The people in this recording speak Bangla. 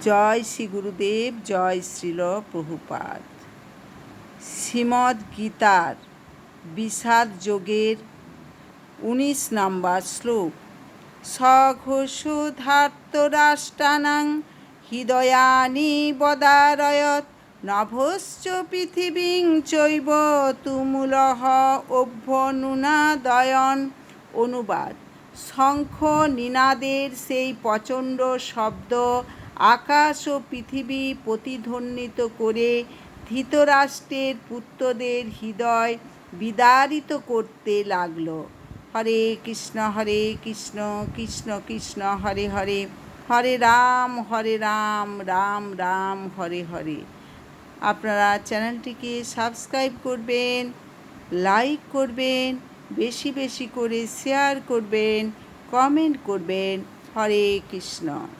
জয় শ্রী গুরুদেব, জয় শ্রীল প্রভুপাদ। শ্রীমদ্ গীতার বিষাদ যোগের 19 নম্বর শ্লোক। সঘোষধার্তরাষ্ট্রাণাং হৃদয়ানি বদারয়ৎ নভশ্চ পৃথিবীং চৈব তুমুলঃ অভ্যনুনাদয়ন। অনুবাদ: শঙ্খ নিনাদের সেই প্রচণ্ড শব্দ আকাশ ও পৃথিবী প্রতিধ্বনিত করে ধৃতরাষ্ট্রের পুত্রদের হৃদয় বিদারিত করতে লাগল। হরে কৃষ্ণ কৃষ্ণ কৃষ্ণ হরে হরে, হরে রাম রাম রাম হরে হরে। আপনারা চ্যানেলটিকে সাবস্ক্রাইব করবেন, লাইক করবেন, বেশি বেশি করে শেয়ার করবেন, কমেন্ট করবেন। হরে কৃষ্ণ।